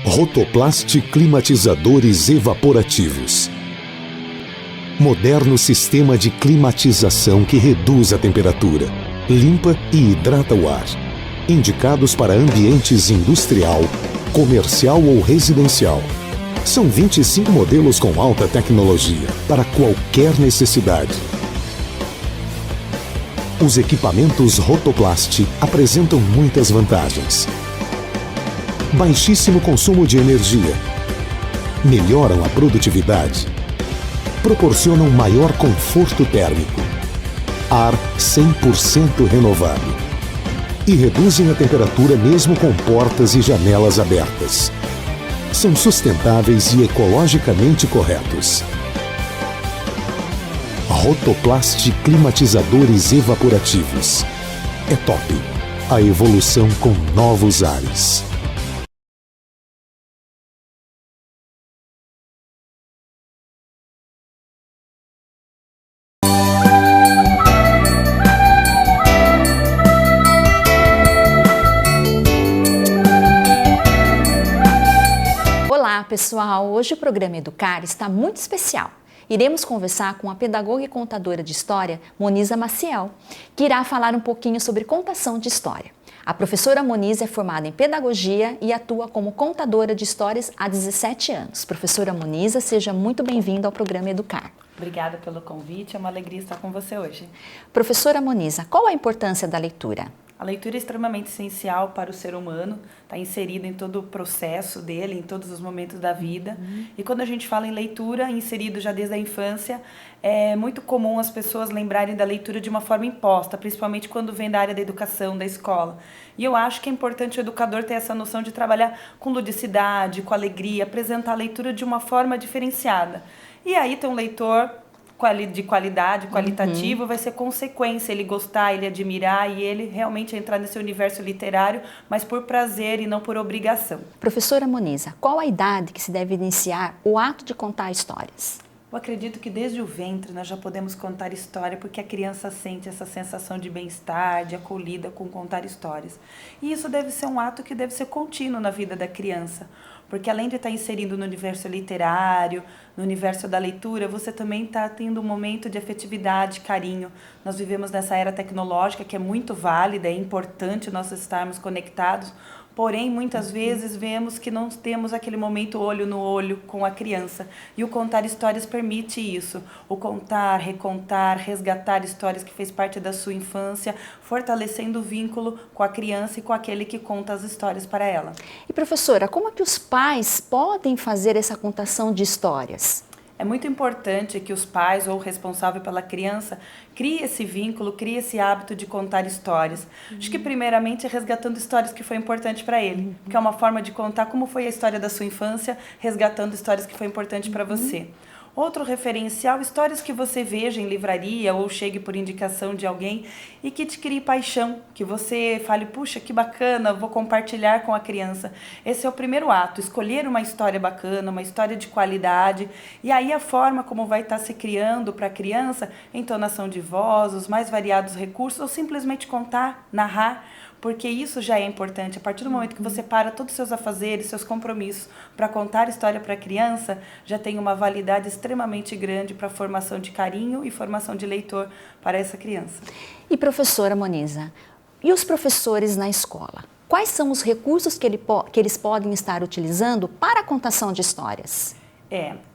Rotoplas climatizadores evaporativos. Moderno sistema de climatização que reduz a temperatura, limpa e hidrata o ar. Indicados para ambientes industrial, comercial ou residencial. São 25 modelos com alta tecnologia para qualquer necessidade. Os equipamentos Rotoplas apresentam muitas vantagens. Baixíssimo consumo de energia. Melhoram a produtividade. Proporcionam maior conforto térmico. Ar 100% renovável. E reduzem a temperatura mesmo com portas e janelas abertas. São sustentáveis e ecologicamente corretos. Rotoplas climatizadores evaporativos. É top. A evolução com novos ares. Olá pessoal, hoje o programa Educar está muito especial. Iremos conversar com a pedagoga e contadora de história, Moniza Maciel, que irá falar um pouquinho sobre contação de história. A professora Moniza é formada em pedagogia e atua como contadora de histórias há 17 anos. Professora Moniza, seja muito bem-vinda ao programa Educar. Obrigada pelo convite, é uma alegria estar com você hoje. Professora Moniza, qual a importância da leitura? A leitura é extremamente essencial para o ser humano, está inserida em todo o processo dele, em todos os momentos da vida. E quando a gente fala em leitura, inserido já desde a infância, é muito comum as pessoas lembrarem da leitura de uma forma imposta, principalmente quando vem da área da educação, da escola. E eu acho que é importante o educador ter essa noção de trabalhar com ludicidade, com alegria, apresentar a leitura de uma forma diferenciada. E aí tem um leitor de qualidade, qualitativo, vai ser consequência ele gostar, ele admirar e ele realmente entrar nesse universo literário, mas por prazer e não por obrigação. Professora Moniza, qual a idade que se deve iniciar o ato de contar histórias? Eu acredito que desde o ventre nós já podemos contar história porque a criança sente essa sensação de bem-estar, de acolhida com contar histórias. E isso deve ser um ato que deve ser contínuo na vida da criança. Porque além de estar inserindo no universo literário, no universo da leitura, você também está tendo um momento de afetividade, carinho. Nós vivemos nessa era tecnológica que é muito válida, é importante nós estarmos conectados, porém, muitas vezes vemos que não temos aquele momento olho no olho com a criança. E o contar histórias permite isso. O contar, recontar, resgatar histórias que fez parte da sua infância, fortalecendo o vínculo com a criança e com aquele que conta as histórias para ela. E professora, como é que os pais podem fazer essa contação de histórias? É muito importante que os pais ou o responsável pela criança crie esse vínculo, crie esse hábito de contar histórias. Acho que primeiramente é resgatando histórias que foi importante para ele, que é uma forma de contar como foi a história da sua infância, resgatando histórias que foi importante para você. Outro referencial, histórias que você veja em livraria ou chegue por indicação de alguém e que te crie paixão, que você fale, puxa, que bacana, vou compartilhar com a criança. Esse é o primeiro ato, escolher uma história bacana, uma história de qualidade, e aí a forma como vai estar se criando para a criança, entonação de voz, os mais variados recursos, ou simplesmente contar, narrar, porque isso já é importante. A partir do momento que você para todos os seus afazeres, seus compromissos para contar história para a criança, já tem uma validade extremamente grande para a formação de carinho e formação de leitor para essa criança. E professora Moniza, e os professores na escola? Quais são os recursos que eles podem estar utilizando para a contação de histórias?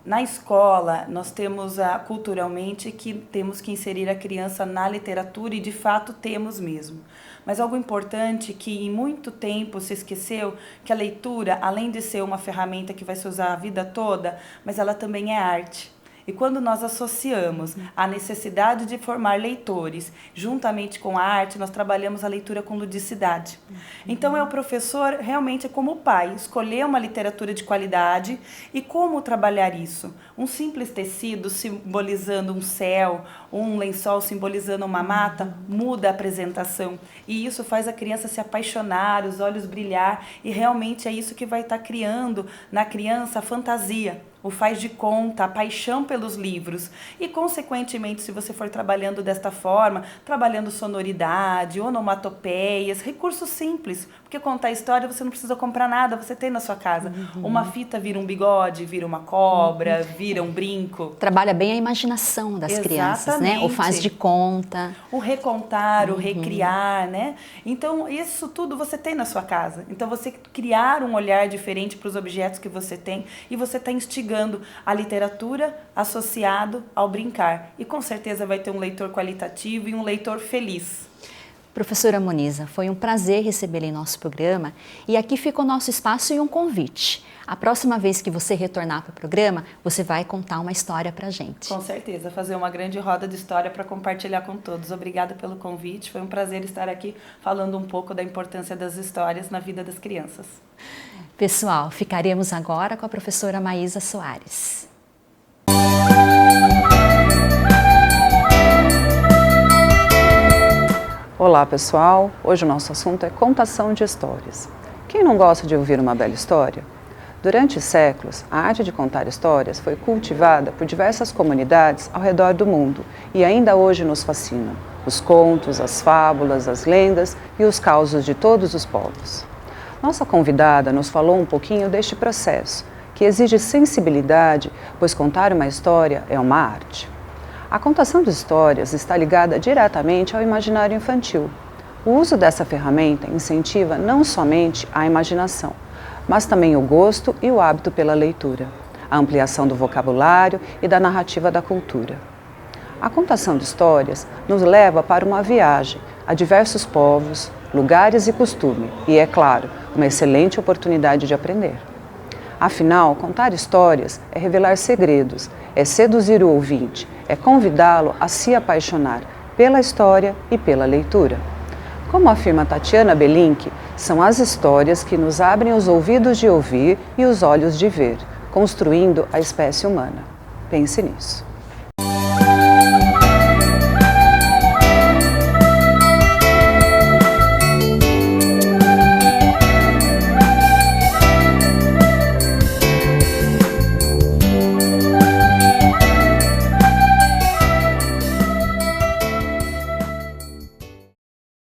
Na escola nós temos culturalmente que temos que inserir a criança na literatura e de fato temos mesmo. Mas algo importante que em muito tempo se esqueceu, que a leitura, além de ser uma ferramenta que vai se usar a vida toda, mas ela também é arte. E quando nós associamos a necessidade de formar leitores juntamente com a arte, nós trabalhamos a leitura com ludicidade. Então é o professor, realmente como o pai, escolher uma literatura de qualidade e como trabalhar isso. Um simples tecido simbolizando um céu, um lençol simbolizando uma mata, muda a apresentação. E isso faz a criança se apaixonar, os olhos brilhar, e realmente é isso que vai estar criando na criança a fantasia. O faz de conta, a paixão pelos livros. E, consequentemente, se você for trabalhando desta forma, trabalhando sonoridade, onomatopeias, recursos simples, porque contar história você não precisa comprar nada, você tem na sua casa. Uma fita vira um bigode, vira uma cobra, vira um brinco. Trabalha bem a imaginação das crianças, né? O faz de conta. O recontar, o recriar, né? Então, isso tudo você tem na sua casa. Então, você criar um olhar diferente para os objetos que você tem e você está instigando a literatura associado ao brincar. E com certeza vai ter um leitor qualitativo e um leitor feliz. Professora Moniza, foi um prazer recebê-la em nosso programa e aqui fica o nosso espaço e um convite. A próxima vez que você retornar para o programa, você vai contar uma história para a gente. Com certeza, fazer uma grande roda de história para compartilhar com todos. Obrigada pelo convite, foi um prazer estar aqui falando um pouco da importância das histórias na vida das crianças. Pessoal, ficaremos agora com a professora Maísa Soares. Olá pessoal, hoje o nosso assunto é contação de histórias. Quem não gosta de ouvir uma bela história? Durante séculos, a arte de contar histórias foi cultivada por diversas comunidades ao redor do mundo e ainda hoje nos fascinam. Os contos, as fábulas, as lendas e os causos de todos os povos. Nossa convidada nos falou um pouquinho deste processo, que exige sensibilidade, pois contar uma história é uma arte. A contação de histórias está ligada diretamente ao imaginário infantil. O uso dessa ferramenta incentiva não somente a imaginação, mas também o gosto e o hábito pela leitura, a ampliação do vocabulário e da narrativa da cultura. A contação de histórias nos leva para uma viagem a diversos povos, lugares e costumes, e, é claro, uma excelente oportunidade de aprender. Afinal, contar histórias é revelar segredos, é seduzir o ouvinte, é convidá-lo a se apaixonar pela história e pela leitura. Como afirma Tatiana Belink, são as histórias que nos abrem os ouvidos de ouvir e os olhos de ver, construindo a espécie humana. Pense nisso.